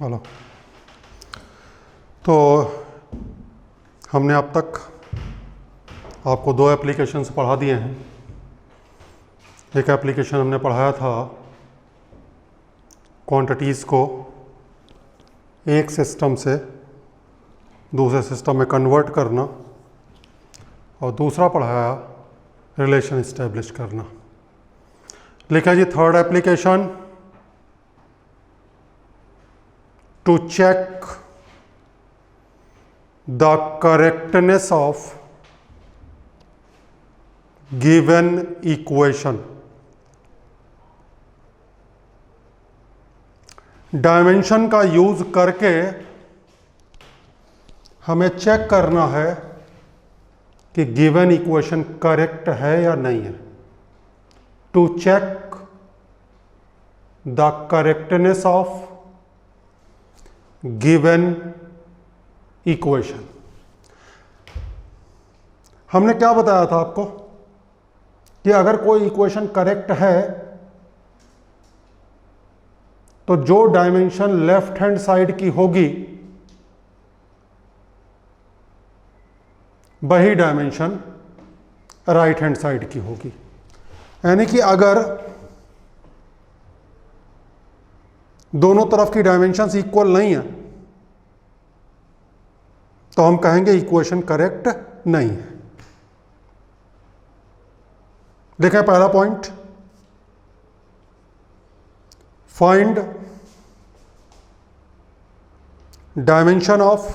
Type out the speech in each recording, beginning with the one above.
Hello. तो हमने अब तक आपको दो एप्लीकेशंस पढ़ा दिए हैं। एक एप्लीकेशन हमने पढ़ाया था क्वांटिटीज़ को एक सिस्टम से दूसरे सिस्टम में कन्वर्ट करना, और दूसरा पढ़ाया रिलेशन इस्टेब्लिश करना। लिखा जी third application, to check the correctness of given equation। Dimension का यूज करके हमें चेक करना है कि गिवन इक्वेशन करेक्ट है या नहीं है। To check the correctness of given equation. हमने क्या बताया था आपको कि अगर कोई इक्वेशन करेक्ट है तो जो डायमेंशन लेफ्ट हैंड साइड की होगी वही डायमेंशन राइट हैंड साइड की होगी। यानी कि अगर दोनों तरफ की डायमेंशंस इक्वल नहीं है तो हम कहेंगे इक्वेशन करेक्ट नहीं है। देखें पहला point, find dimension of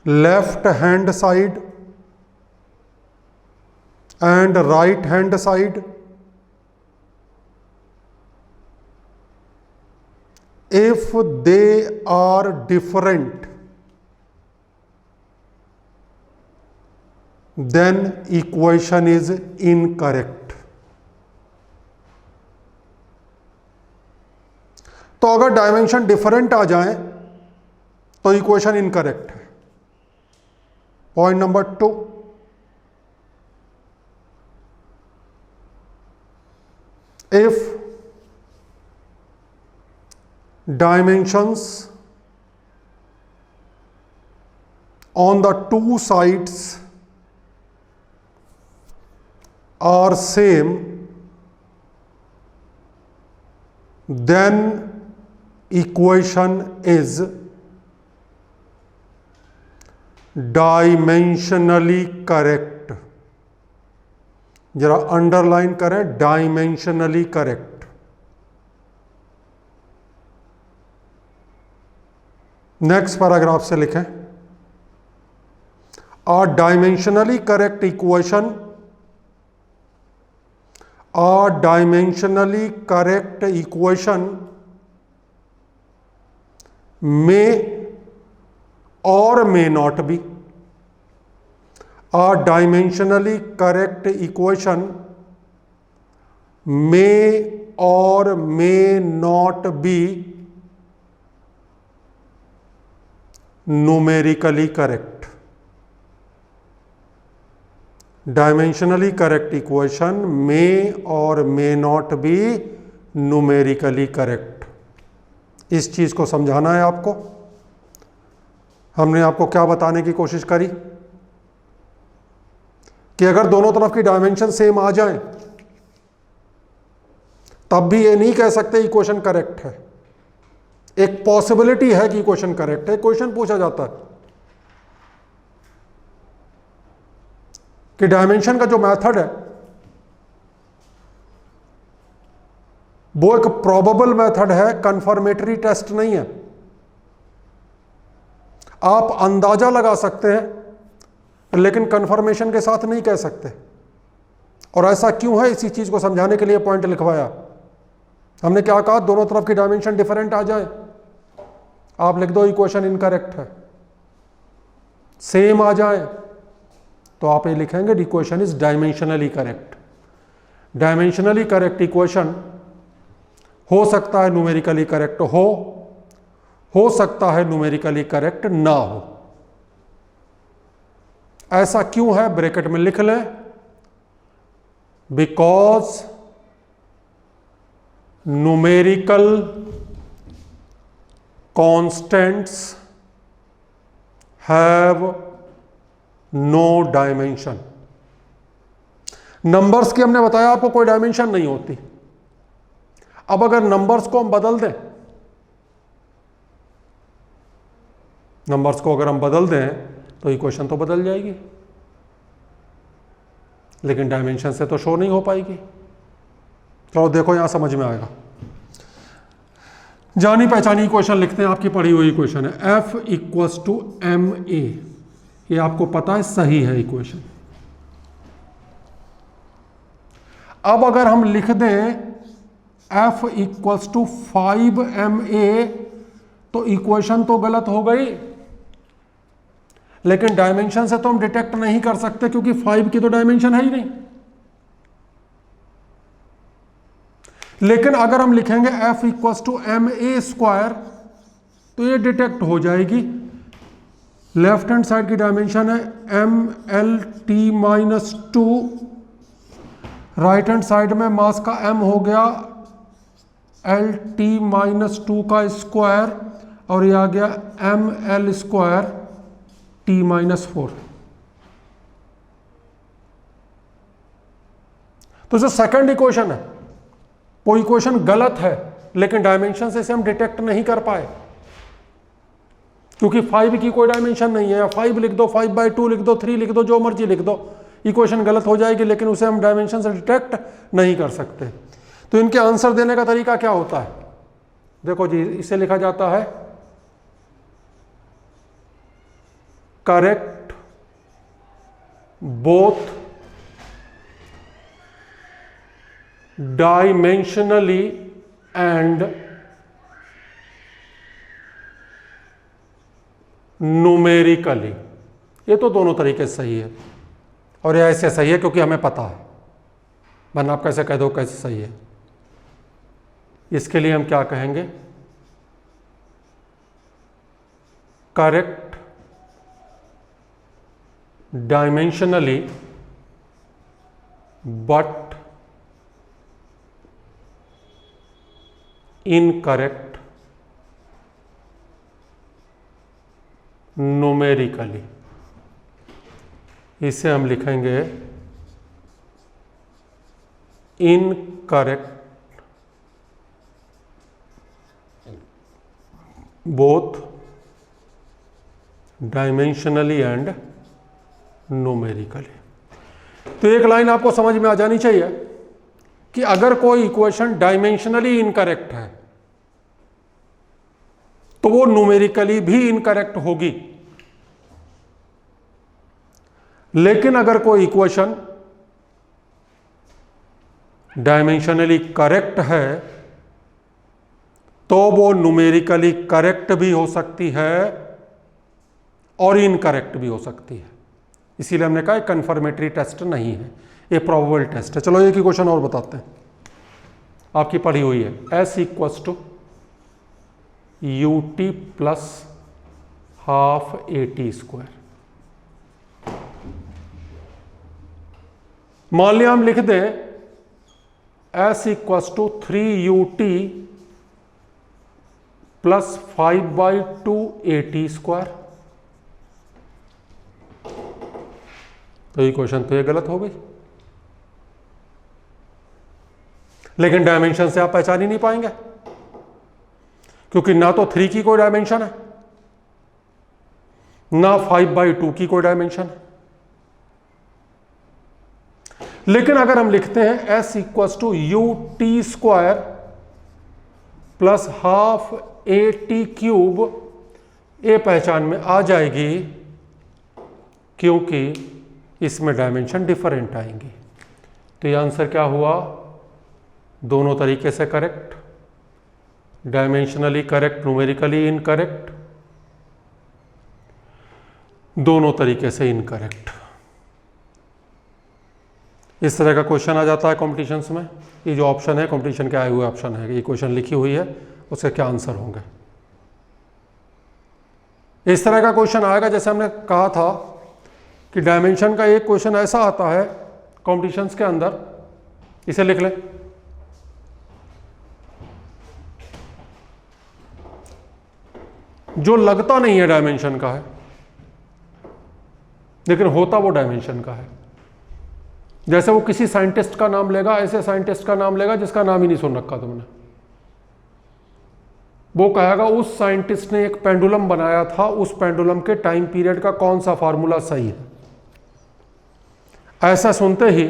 left hand side and right hand side if they are different then equation is incorrect। तो अगर डायमेंशन डिफरेंट आ जाए तो इक्वेशन इनकरेक्ट है। Point number 2, if dimensions on the two sides are same then equation is dimensionally correct। जरा underline करें, dimensionally correct. Next paragraph से लिखें, a dimensionally correct equation, a dimensionally correct equation may or may not be, a dimensionally correct equation may or may not be numerically correct। Dimensionally correct equation may or may not be numerically correct। इस चीज को समझाना है आपको। हमने आपको क्या बताने की कोशिश करी कि अगर दोनों तरफ की डायमेंशन सेम आ जाए तब भी ये नहीं कह सकते इक्वेशन करेक्ट है। एक पॉसिबिलिटी है कि इक्वेशन करेक्ट है। क्वेश्चन पूछा जाता है कि डायमेंशन का जो मेथड है वो एक प्रोबेबल मेथड है, कंफर्मेटरी टेस्ट नहीं है। आप अंदाजा लगा सकते हैं लेकिन कंफर्मेशन के साथ नहीं कह सकते। और ऐसा क्यों है, इसी चीज को समझाने के लिए पॉइंट लिखवाया। हमने क्या कहा, दोनों तरफ की डायमेंशन डिफरेंट आ जाए आप लिख दो इक्वेशन इनकरेक्ट है। सेम आ जाए तो आप ये लिखेंगे equation is dimensionally correct. Dimensionally correct equation हो सकता है न्यूमेरिकली करेक्ट हो सकता है न्यूमेरिकली करेक्ट ना हो। ऐसा क्यों है, ब्रैकेट में लिख लें, because numerical constants have no dimension. Numbers की हमने बताया आपको कोई डायमेंशन नहीं होती। अब अगर नंबर्स को हम बदल दें, नंबर्स को अगर हम बदल दें तो इक्वेशन तो बदल जाएगी, लेकिन डायमेंशन से तो शो नहीं हो पाएगी। चलो देखो यहां समझ में आएगा। जानी पहचानी इक्वेशन लिखते हैं, आपकी पढ़ी हुई इक्वेशन है F equals to m a. ये आपको पता है सही है इक्वेशन। अब अगर हम लिख दें F इक्वल्स टू 5ma तो इक्वेशन तो गलत हो गई, लेकिन डायमेंशन से तो हम डिटेक्ट नहीं कर सकते क्योंकि 5 की तो डायमेंशन है ही नहीं। लेकिन अगर हम लिखेंगे F equals to ma square तो ये डिटेक्ट हो जाएगी। लेफ्ट हैंड साइड की डायमेंशन है mlt-2, राइट हैंड साइड में मास का m हो गया lt-2 का स्क्वायर, और ये आ गया ml स्क्वायर t-4। तो जो सेकंड इक्वेशन है वो इक्वेशन गलत है, लेकिन डायमेंशन से इसे हम डिटेक्ट नहीं कर पाए क्योंकि 5 की कोई डायमेंशन नहीं है। 5 लिख दो, 5/2 लिख दो, 3 लिख दो, जो मर्जी लिख दो, इक्वेशन गलत हो जाएगी, लेकिन उसे हम डायमेंशन से डिटेक्ट नहीं कर सकते। तो इनके आंसर देने का तरीका क्या होता है? देखो जी, इसे लिखा जाता है correct both dimensionally and numerically. ये तो दोनों तरीके से सही है, और ये ऐसे सही है क्योंकि हमें पता है, वरना आप कैसे कह दो कैसे सही है। इसके लिए हम क्या कहेंगे? Correct dimensionally but incorrect numerically. इसे हम लिखेंगे incorrect both dimensionally and numerically. तो एक लाइन आपको समझ में आ जानी चाहिए कि अगर कोई इक्वेशन डायमेंशनली इनकरेक्ट है तो वो न्यूमेरिकली भी इनकरेक्ट होगी, लेकिन अगर कोई इक्वेशन डायमेंशनली करेक्ट है तो वो न्यूमेरिकली करेक्ट भी हो सकती है और इनकरेक्ट भी हो सकती है। इसीलिए हमने कहा कंफर्मेटरी टेस्ट नहीं है, ये प्रोबेबल टेस्ट है। चलो एक क्वेश्चन और बताते हैं, आपकी पढ़ी हुई है S equals to ut plus half at square. मान लिया हम लिख दें S equals to 3ut plus 5/2 at square. तो इक्वेशन तो ये गलत हो गई, लेकिन डायमेंशन से आप पहचान ही नहीं पाएंगे क्योंकि ना तो 3 की कोई डायमेंशन है, ना 5/2 की कोई डायमेंशन है। लेकिन अगर हम लिखते हैं S equals to ut square plus half at cube, ये पहचान में आ जाएगी क्योंकि इसमें डायमेंशन डिफरेंट आएंगी। तो ये आंसर क्या हुआ? दोनों तरीके से correct, dimensionally correct, numerically incorrect, दोनों तरीके से इनकरेक्ट। इस तरह का क्वेश्चन आ जाता है कॉम्पिटिशन्स में। ये जो ऑप्शन है कॉम्पिटिशन के आए हुए ऑप्शन है, ये क्वेश्चन लिखी हुई है, उसके क्या आंसर होंगे। इस तरह का क्वेश्चन आएगा, जैसे हमने कहा था कि डायमेंशन का एक क्वेश्चन ऐसा आता है कॉम्पिटिशन्स के अंदर, इसे लिख लें जो लगता नहीं है डायमेंशन का है, लेकिन होता वो डायमेंशन का है। जैसे वो किसी साइंटिस्ट का नाम लेगा, ऐसे साइंटिस्ट का नाम लेगा जिसका नाम ही नहीं सुन रखा तुमने, वो कहेगा उस साइंटिस्ट ने एक पेंडुलम बनाया था, उस पेंडुलम के टाइम पीरियड का कौन सा फार्मूला सही है। ऐसा सुनते ही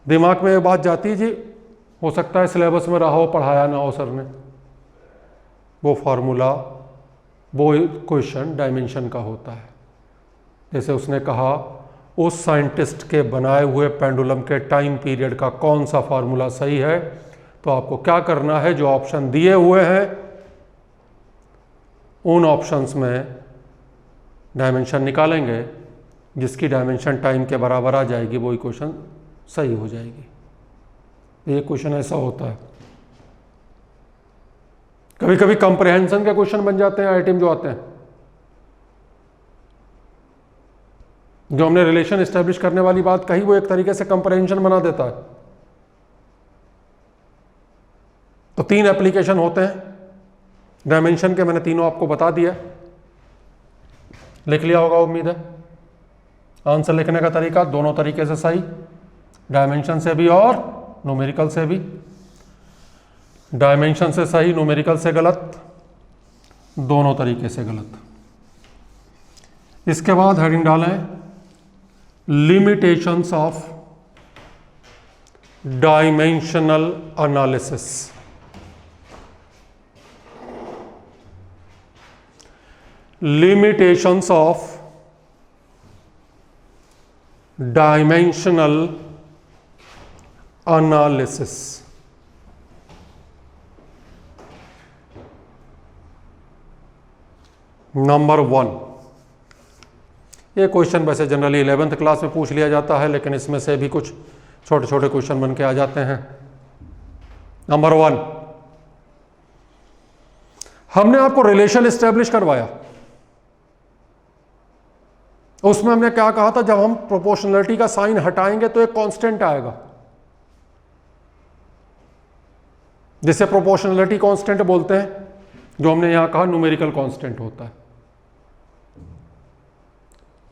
दिमाग में ये बात जाती है, जी हो सकता है सिलेबस में रहा हो, पढ़ाया ना हो सर ने, वो फार्मूला, वो क्वेश्चन डायमेंशन का होता है। जैसे उसने कहा उस साइंटिस्ट के बनाए हुए पेंडुलम के टाइम पीरियड का कौन सा फार्मूला सही है, तो आपको क्या करना है, जो ऑप्शन दिए हुए हैं उन ऑप्शंस में डायमेंशन निकालेंगे, जिसकी डायमेंशन टाइम के बराबर आ जाएगी वही क्वेश्चन सही हो जाएगी। ये क्वेश्चन ऐसा होता है। कभी कभी कंप्रहेंशन के क्वेश्चन बन जाते हैं आईआईटी में जो आते हैं, जो हमने रिलेशन एस्टेब्लिश करने वाली बात कही वो एक तरीके से कंप्रहेंशन बना देता है। तो 3 एप्लीकेशन होते हैं डायमेंशन के, मैंने तीनों आपको बता दिया, लिख लिया होगा उम्मीद है। आंसर लिखने का तरीका दोनों तरीके से सही, डायमेंशन से भी और न्यूमेरिकल से भी। डायमेंशन से सही, न्यूमेरिकल से गलत, दोनों तरीके से गलत। इसके बाद हेडिंग डालें limitations of dimensional analysis. Limitations of dimensional analysis. Number 1, ये क्वेश्चन वैसे जनरली 11th क्लास में पूछ लिया जाता है, लेकिन इसमें से भी कुछ छोटे छोटे क्वेश्चन बन के आ जाते हैं। नंबर 1, हमने आपको रिलेशन एस्टेब्लिश करवाया, उसमें हमने क्या कहा था, जब हम प्रोपोर्शनलिटी का साइन हटाएंगे तो एक कांस्टेंट आएगा, जिसे प्रोपोर्शनलिटी कांस्टेंट बोलते हैं, जो हमने यहां कहा न्यूमेरिकल कांस्टेंट होता है।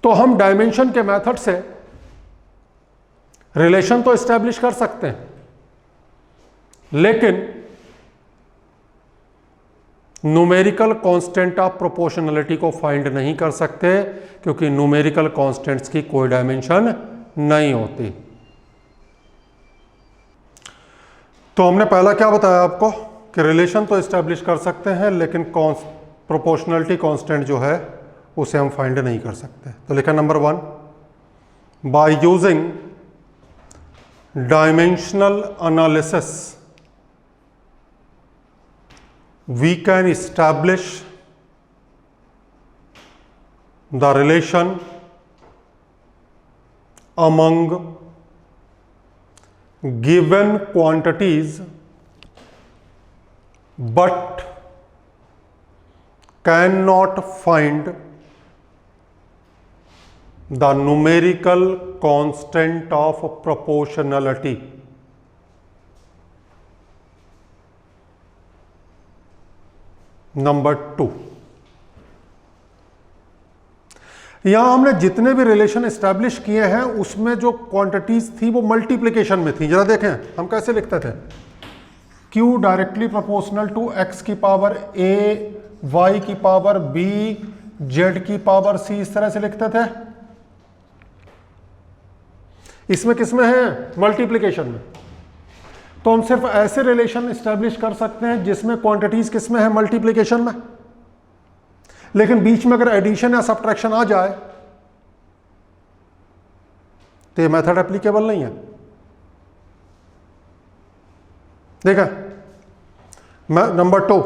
तो हम डायमेंशन के मेथड से रिलेशन तो एस्टेब्लिश कर सकते हैं, लेकिन न्यूमेरिकल कांस्टेंट ऑफ प्रोपोर्शनलिटी को फाइंड नहीं कर सकते, क्योंकि न्यूमेरिकल कांस्टेंट्स की कोई डायमेंशन नहीं होती। तो हमने पहला क्या बताया आपको कि रिलेशन तो एस्टेब्लिश कर सकते हैं, लेकिन प्रोपोर्शनलिटी कांस्टेंट जो है उसे हम फाइंड नहीं कर सकते। तो लिखा number 1, by using dimensional analysis we can establish the relation among given quantities, but cannot find the numerical constant of proportionality. Number 2, यहां हमने जितने भी रिलेशन एस्टैब्लिश किए हैं उसमें जो क्वांटिटीज थी वो मल्टीप्लिकेशन में थी। जरा देखें हम कैसे लिखते थे, Q directly proportional to x की पावर a, y की पावर b, z की पावर c, इस तरह से लिखते थे। इसमें किसमें है, मल्टीप्लिकेशन में। तो हम सिर्फ ऐसे रिलेशन एस्टेब्लिश कर सकते हैं जिसमें क्वांटिटीज किसमें है, मल्टीप्लिकेशन में। लेकिन बीच में अगर एडिशन या सब्ट्रैक्शन आ जाए तो ये मेथड एप्लीकेबल नहीं है। देखा number 2,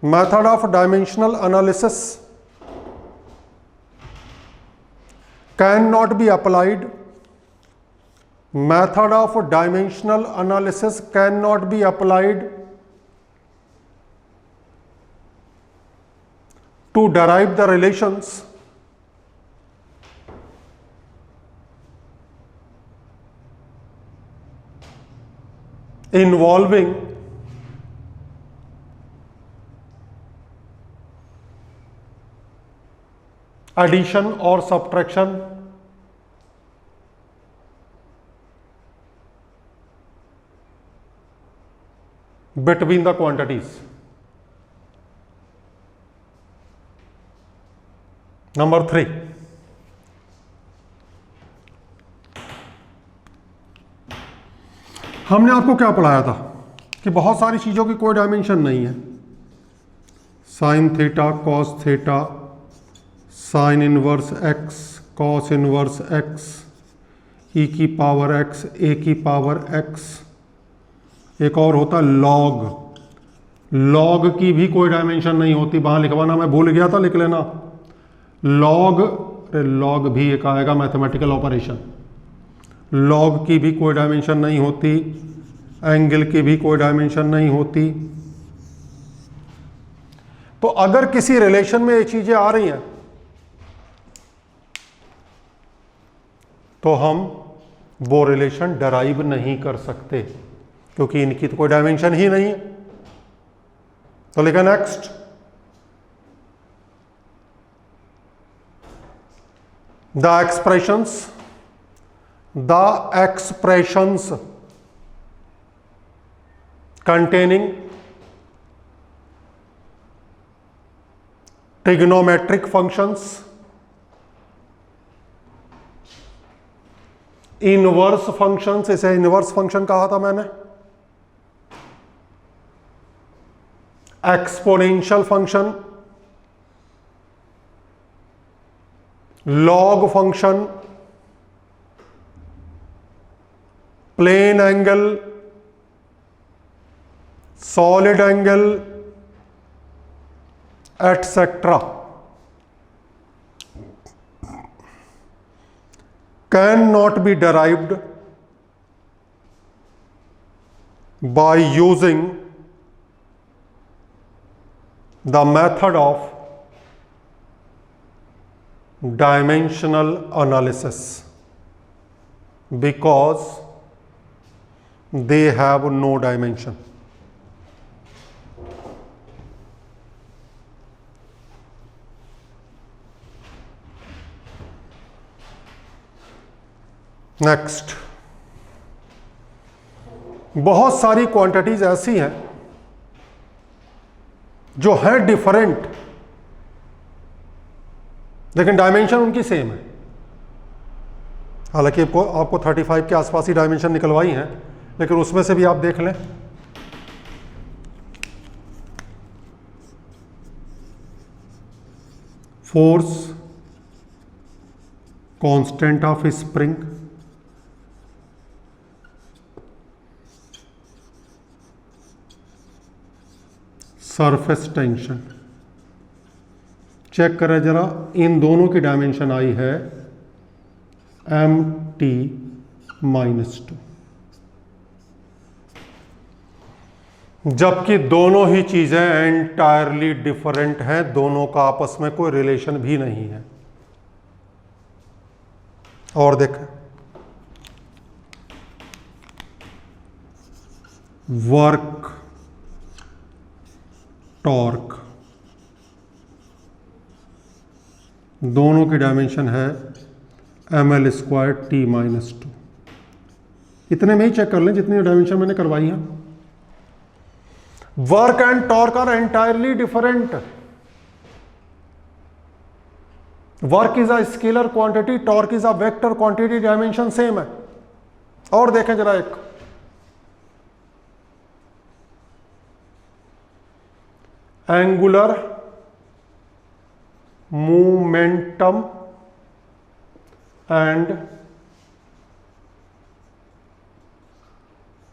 method of dimensional analysis can not be applied. Method of dimensional analysis cannot be applied to derive the relations involving addition और subtraction, between the quantities. Number 3, हमने आपको क्या पढ़ाया था कि बहुत सारी चीजों की कोई डायमेंशन नहीं है। Sine theta, cos theta, sine inverse x, cos inverse x, e की पावर एक्स, ए की पावर एक्स। एक और होता है लॉग। लॉग की भी कोई डायमेंशन नहीं होती, वहां लिखवाना मैं भूल गया था, लिख लेना। लॉग, लॉग भी एक आएगा मैथमेटिकल ऑपरेशन। लॉग की भी कोई डायमेंशन नहीं होती, एंगल की भी कोई डायमेंशन नहीं होती। तो अगर किसी रिलेशन में ये चीजें आ रही हैं तो हम वो रिलेशन डराइव नहीं कर सकते, क्योंकि इनकी तो कोई डायमेंशन ही नहीं है। तो लिखा next, the expressions containing trigonometric functions, inverse functions, इसे इनवर्स फंक्शन कहा था मैंने, exponential function, log function, plane angle, solid angle, etcetera, can not be derived by using the method of dimensional analysis because they have no dimension. Next, बहुत सारी quantities ऐसी हैं जो है डिफरेंट लेकिन डायमेंशन उनकी सेम है। हालांकि आपको 35 के आसपास ही डायमेंशन निकलवाई हैं, लेकिन उसमें से भी आप देख लें। Force, constant of spring, surface tension. Check करें जरा, इन दोनों की डायमेंशन आई है mt-2, जबकि दोनों ही चीजें एंटायरली डिफरेंट हैं, दोनों का आपस में कोई रिलेशन भी नहीं है। और देखें, वर्क, टॉर्क, दोनों की डायमेंशन है ml² t-2। इतने में ही चेक कर लें जितनी डायमेंशन मैंने करवाई है। Work and torque are entirely different. Work is a scalar quantity, torque is a vector quantity, dimension same है। और देखें जरा, एक angular momentum and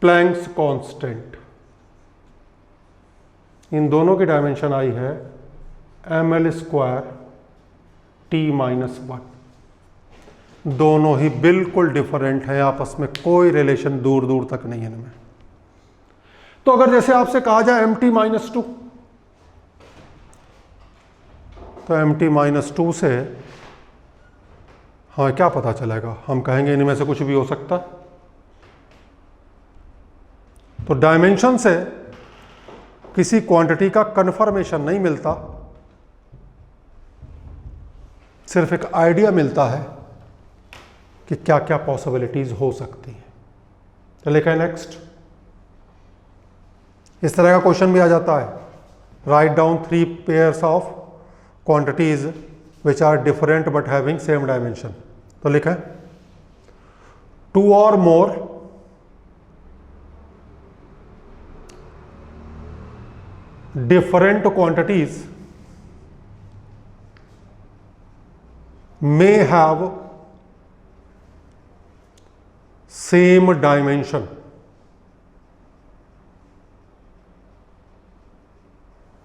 Planck's constant, इन दोनों की डायमेंशन आई है ml² t-1। दोनों ही बिल्कुल डिफरेंट है, आपस में कोई रिलेशन दूर दूर तक नहीं है इनमें। तो अगर जैसे आपसे कहा जाए mt-2, तो mt-2 से हाँ क्या पता चलेगा? हम कहेंगे इनमें से कुछ भी हो सकता है। तो डायमेंशन से किसी क्वांटिटी का कन्फर्मेशन नहीं मिलता, सिर्फ एक आइडिया मिलता है कि क्या क्या पॉसिबिलिटीज हो सकती हैं। तो लिखा है नेक्स्ट। इस तरह का क्वेश्चन भी आ जाता है, write down 3 pairs of quantities which are different but having same dimension. तो लिखा है 2 or more different quantities may have same dimension.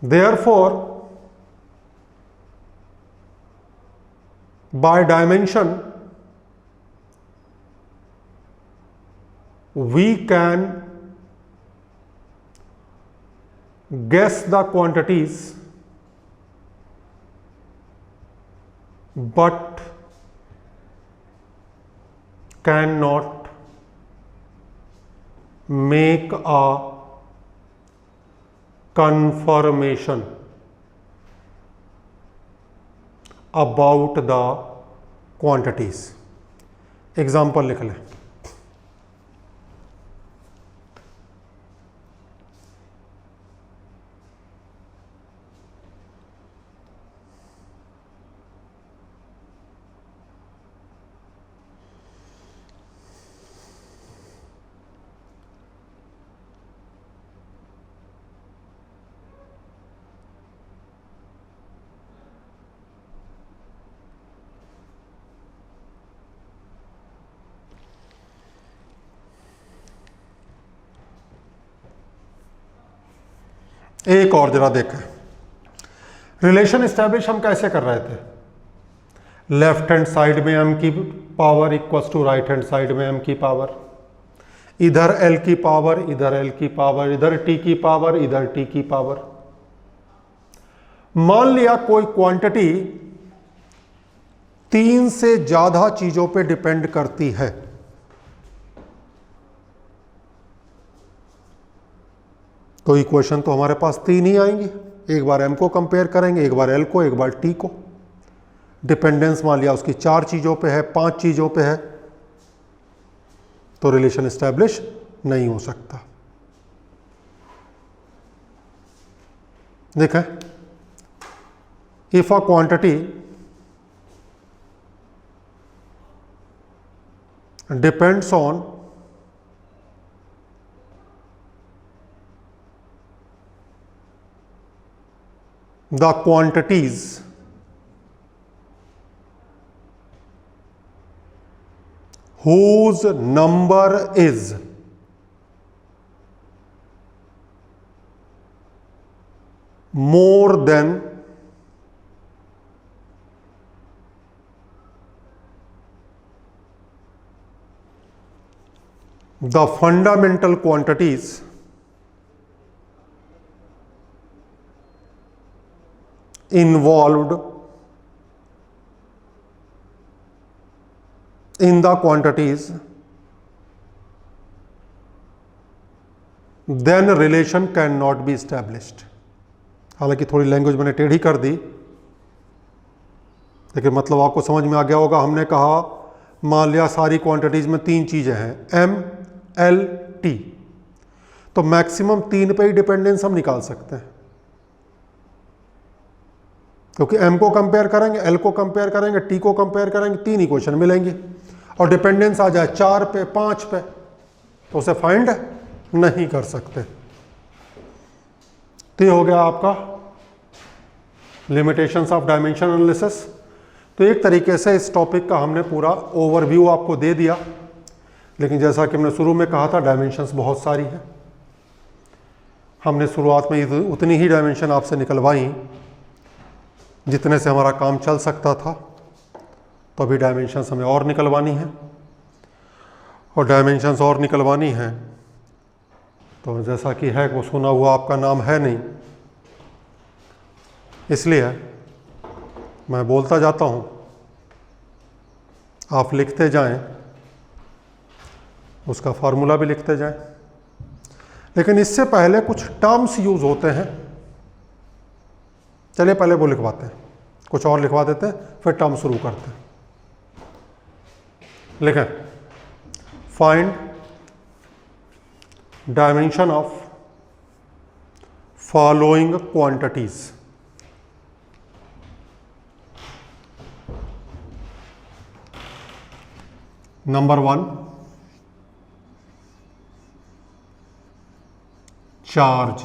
Therefore, by dimension, we can guess the quantities but cannot make a confirmation about the quantities. Example लिख लें। एक और जरा देखें, relation establish हम कैसे कर रहे थे। लेफ्ट हैंड साइड में m की power equals to right hand side में m की पावर, इधर l की पावर, इधर l की पावर, इधर t की पावर, इधर t की पावर। मान लिया कोई क्वांटिटी 3 से ज्यादा चीजों पे डिपेंड करती है, तो इक्वेशन तो हमारे पास 3 ही आएंगी। एक बार m को कंपेयर करेंगे, एक बार l को, एक बार t को। डिपेंडेंस मान लिया उसकी 4 चीजों पे है, 5 चीजों पे है, तो रिलेशन एस्टैब्लिश नहीं हो सकता। देखें, if a quantity depends on the quantities whose number is more than the fundamental quantities involved in the quantities, then relation cannot be established। हालांकि थोड़ी लैंग्वेज मैंने टेढ़ी कर दी, लेकिन मतलब आपको समझ में आ गया होगा। हमने कहा मान लिया सारी क्वांटिटीज में 3 चीजें हैं, m, l, t, तो मैक्सिमम 3 पे ही डिपेंडेंस हम निकाल सकते हैं, क्योंकि m को कंपेयर करेंगे, l को कंपेयर करेंगे, t को कंपेयर करेंगे, 3 इक्वेशन मिलेंगे। और डिपेंडेंस आ जाए 4 पे, 5 पे, तो उसे फाइंड नहीं कर सकते। तो ये हो गया आपका लिमिटेशंस ऑफ डायमेंशन एनालिसिस। तो एक तरीके से इस टॉपिक का हमने पूरा ओवरव्यू आपको दे दिया, लेकिन जैसा कि हमने शुरू में कहा था, डायमेंशंस बहुत सारी हैं। हमने शुरुआत में उतनी ही डायमेंशन आपसे निकलवाई जितने से हमारा काम चल सकता था, तो अभी डायमेंशंस हमें और निकलवानी है, और डायमेंशंस और निकलवानी है तो जैसा कि है वो सुना हुआ आपका नाम है नहीं, इसलिए मैं बोलता जाता हूँ, आप लिखते जाएं, उसका फार्मूला भी लिखते जाएं। लेकिन इससे पहले कुछ टर्म्स यूज होते हैं, चलिए पहले वो लिखवाते हैं। कुछ और लिखवा देते हैं, फिर टर्म शुरू करते हैं। लिखें, find dimension of following quantities. Number 1, charge.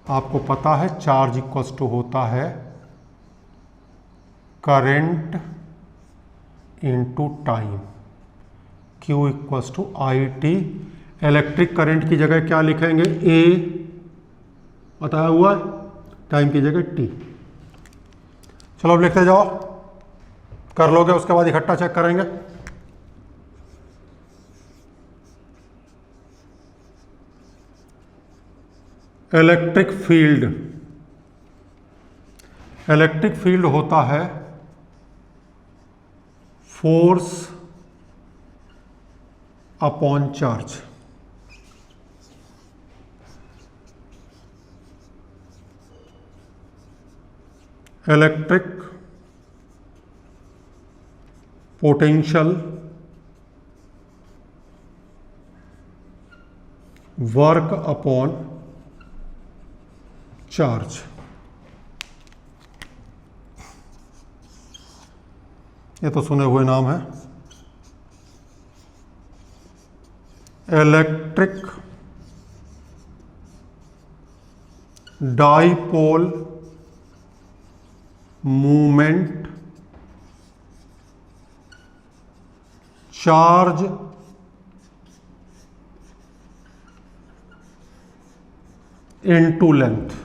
आपको पता है चार्ज इक्वल्स टू होता है current into time, Q equals to IT। Electric current की जगह क्या लिखेंगे? A बताया हुआ है, टाइम की जगह T। चलो अब लिखते जाओ, कर लोगे उसके बाद इकट्ठा चेक करेंगे। इलेक्ट्रिक फील्ड, इलेक्ट्रिक फील्ड होता है force upon charge. Electric potential work upon charge. ये तो सुने हुए नाम है। Electric dipole movement charge into length.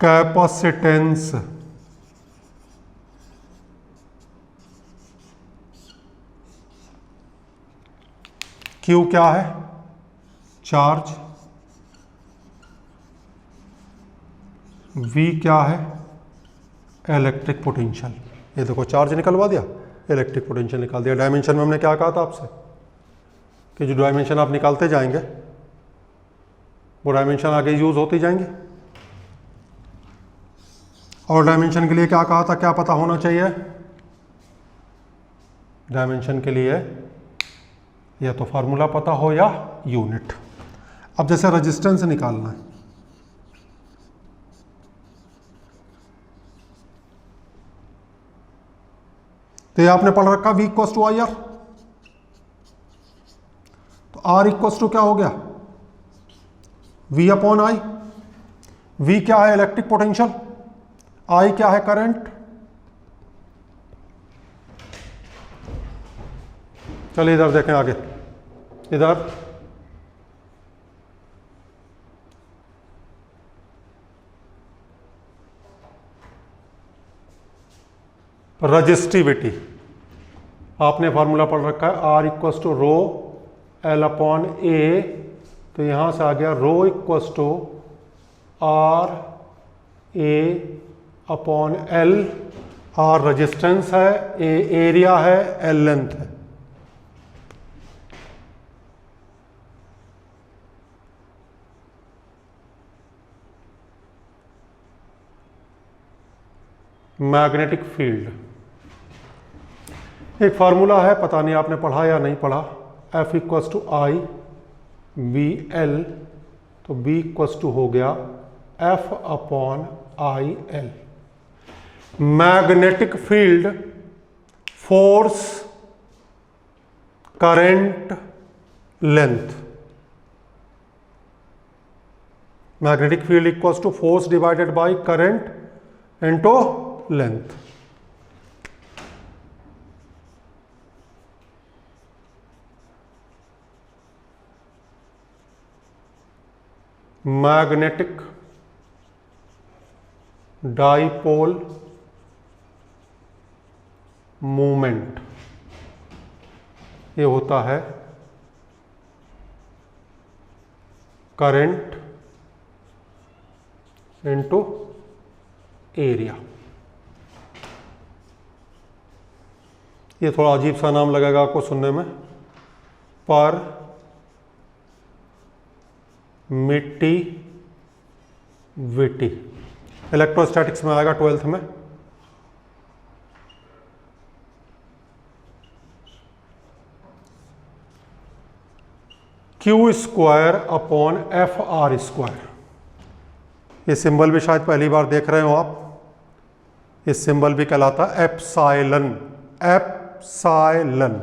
Capacitance, Q क्या है? चार्ज। V क्या है? Electric potential. ये देखो चार्ज निकलवा दिया, इलेक्ट्रिक पोटेंशियल निकाल दिया। डायमेंशन में हमने क्या कहा था आपसे कि जो डायमेंशन आप निकालते जाएंगे वो डायमेंशन आगे यूज होती जाएंगी। और डायमेंशन के लिए क्या कहा था, क्या पता होना चाहिए? डायमेंशन के लिए या तो फार्मूला पता हो या यूनिट। अब जैसे रेजिस्टेंस निकालना है, तो ये आपने पढ़ रखा V इक्वल्स टू IR। तो R इक्वल्स टू क्या हो गया? V upon I। V क्या है? Electric potential. I क्या है? करंट। चलिए इधर देखें आगे, इधर रजिस्टिविटी आपने फार्मूला पढ़ रखा है, R equals to rho L upon A। तो यहां से आ गया rho equals to R A upon L। R resistance है, A एरिया है, L लेंथ है। मैग्नेटिक फील्ड, एक फार्मूला है, पता नहीं आपने पढ़ा या नहीं पढ़ा। F equals to I B L। तो B इक्वल्स टू हो गया F upon I L। Magnetic field, force, current, length. Magnetic field equals to force divided by current into length. Magnetic dipole movement, ये होता है current into area. ये थोड़ा अजीब सा नाम लगेगा आपको सुनने में, पर मिट्टी विटी। इलेक्ट्रोस्टैटिक्स में आएगा 12th में। Q square upon F R square. ये सिंबल भी शायद पहली बार देख रहे हो आप। इस सिंबल भी कहलाता है एप्साइलन। एप्साइलन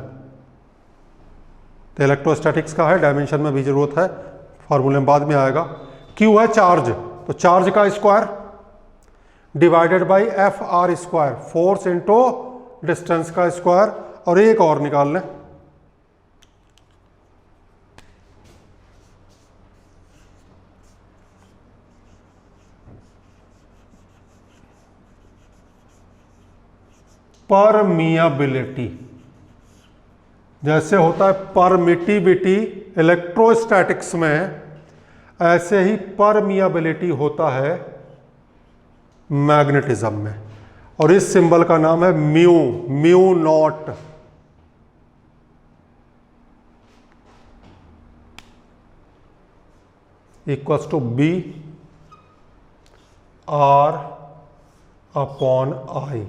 तो इलेक्ट्रोस्टैटिक्स का है, डायमेंशन में भी जरूरत है, फॉर्मूले में बाद में आएगा। क्यू है चार्ज, तो चार्ज का square divided by F R square, force into distance का स्क्वायर। और एक और निकाल लें, परमियाबिलिटी। जैसे होता है परमिटिविटी इलेक्ट्रोस्टैटिक्स में, ऐसे ही परमियाबिलिटी होता है मैग्नेटिज्म में। और इस सिंबल का नाम है mu, mu naught. Equals to B R upon I.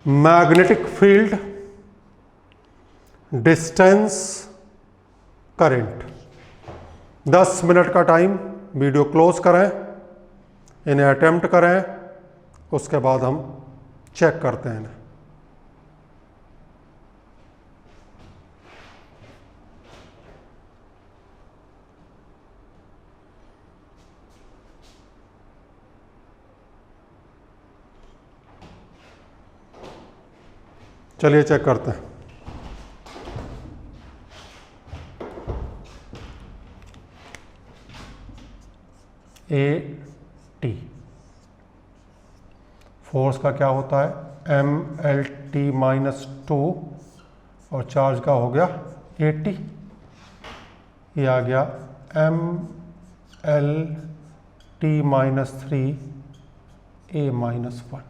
Magnetic field, distance, current. 10 minute का टाइम, वीडियो क्लोज करें, इन्हें अटेम्प्ट करें, उसके बाद हम चेक करते हैं इन्हें। चलिए चेक करते हैं। ए टी फोर्स का क्या होता है, एम एल टी माइनस 2, और चार्ज का हो गया 80। ये आ गया M L T minus 3 A minus 1।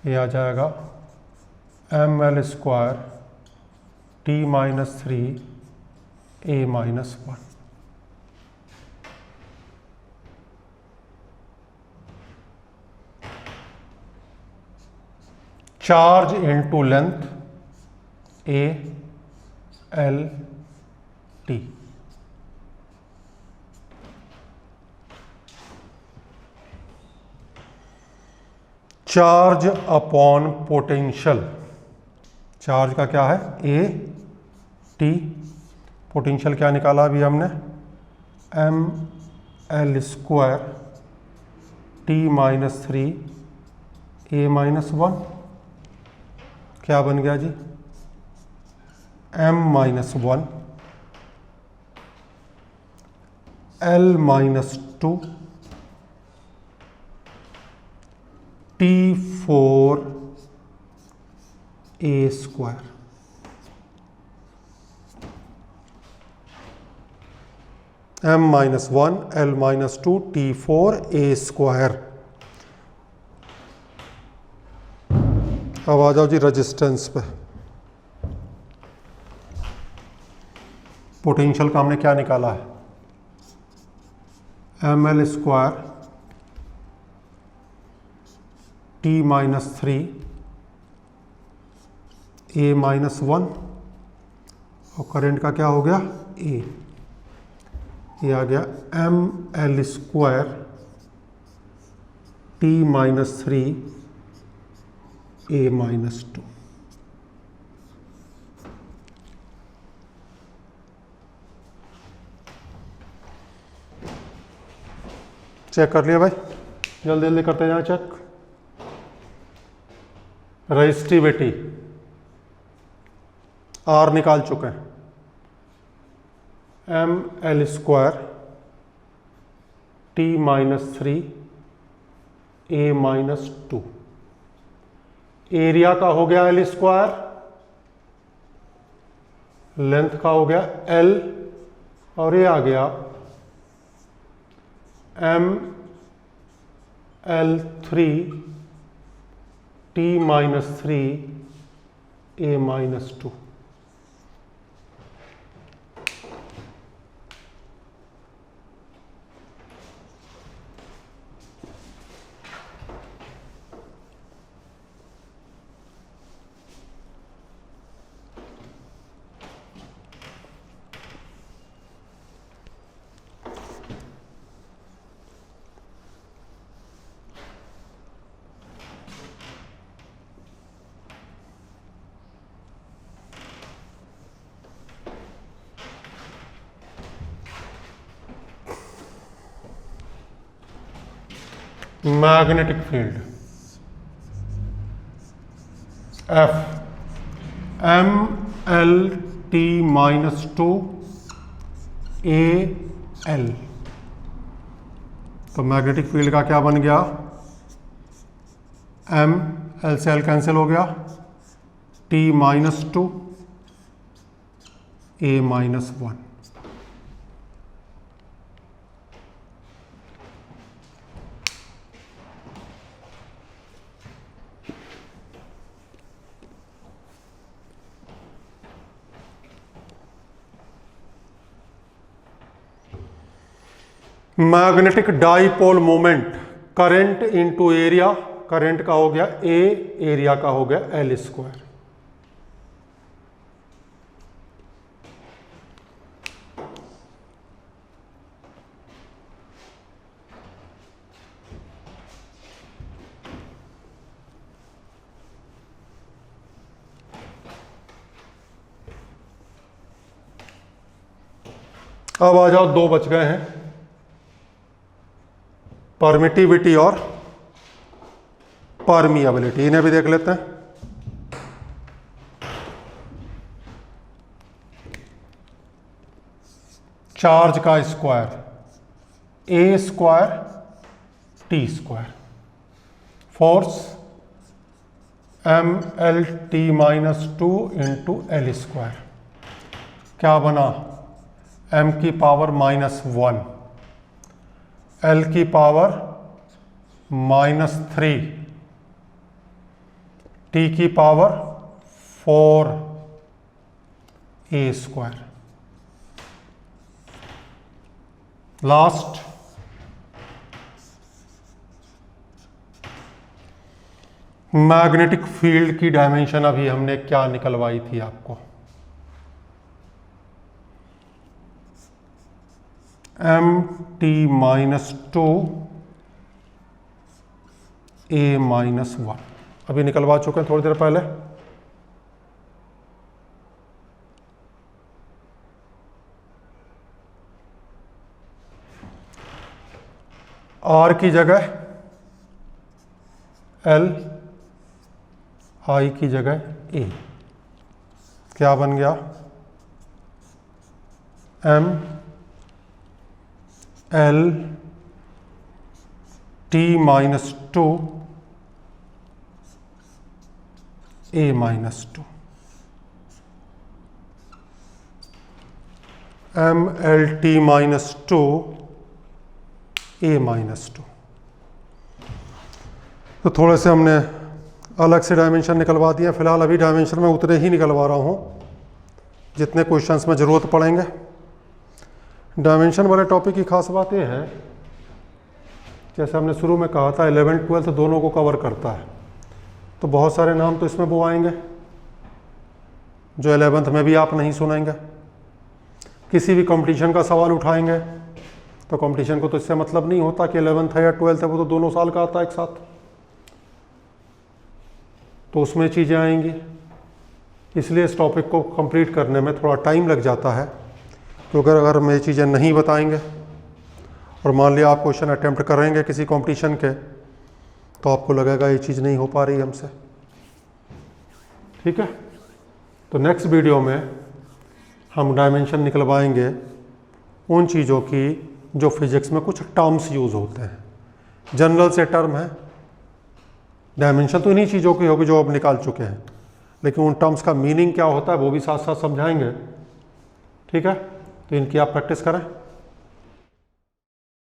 ये आ जाएगा M L square T minus 3 A minus 1। Charge into length A L T. Charge upon potential. Charge का क्या है, ए टी। पोटेंशियल क्या निकाला अभी हमने, M L square T minus 3 A minus 1। क्या बन गया जी, M minus 1 L minus 2 T 4 A square. M minus 1 L minus 2 T 4 A square. अब आ जाओ जी रेजिस्टेंस पे। पोटेंशियल का हमने क्या निकाला है, M L square T minus 3 A minus 1, और करंट का क्या हो गया, ए। ये आ गया M L square T minus 3 A minus 2। Check कर लिया भाई, जल्दी जल्दी करते जाए चेक। रजिस्टिविटी आर निकाल चुके हैं, M L square T minus 3 A minus 2। Area का हो गया एल स्क्वायर, लेंथ का हो गया एल, और ये आ गया M L 3 T minus 3 A-2। Magnetic field F MLT-2 AL। तो मैग्नेटिक फील्ड का क्या बन गया? M, L से L कैंसिल हो गया, T-2 A-1। Magnetic dipole moment, current into area, current का हो गया A, एरिया का हो गया L²। अब आ जाओ, दो बच गए हैं, परमिटिविटी और परमिएबिलिटी। इन्हें भी देख लेते हैं। चार्ज का square A² T², force MLT-2 into L²। क्या बना? m की पावर -1, L की पावर -3, T की power 4 A²। Last magnetic field की डायमेंशन अभी हमने क्या निकलवाई थी आपको? MT-2 A-1 अभी निकलवा चुके हैं थोड़ी देर पहले। R की जगह L, I की जगह A। क्या बन गया? MLT-2 A-2, MLT-2 A-2। तो थोड़े से हमने अलग से डायमेंशन निकलवा दिए। फिलहाल अभी डायमेंशन में उतने ही निकलवा रहा हूँ जितने क्वेश्चंस में ज़रूरत पड़ेंगे। डायमेंशन वाले टॉपिक की खास बात यह है, जैसे हमने शुरू में कहा था 11th 12th दोनों को कवर करता है, तो बहुत सारे नाम तो इसमें वो आएंगे जो 11th में भी आप नहीं सुनेंगे। किसी भी कंपटीशन का सवाल उठाएंगे तो कंपटीशन को तो इससे मतलब नहीं होता कि 11th है या 12th है, वो तो दोनों साल का आता है एक साथ, तो उसमें चीज़ें आएंगी। इसलिए इस टॉपिक को कंप्लीट करने में थोड़ा टाइम लग जाता है, क्योंकि अगर हम ये चीज़ें नहीं बताएंगे और मान लिया आप क्वेश्चन अटेम्प्ट करेंगे किसी कंपटीशन के, तो आपको लगेगा ये चीज़ नहीं हो पा रही हमसे। ठीक है, तो नेक्स्ट वीडियो में हम डायमेंशन निकलवाएंगे उन चीज़ों की जो फिजिक्स में कुछ टर्म्स यूज़ होते हैं। जनरल से टर्म है, डायमेंशन तो इन्हीं चीज़ों की होगी जो अब निकाल चुके हैं, लेकिन उन टर्म्स का मीनिंग क्या होता है वो भी साथ साथ समझाएंगे। ठीक है, तो इनकी आप प्रैक्टिस करें।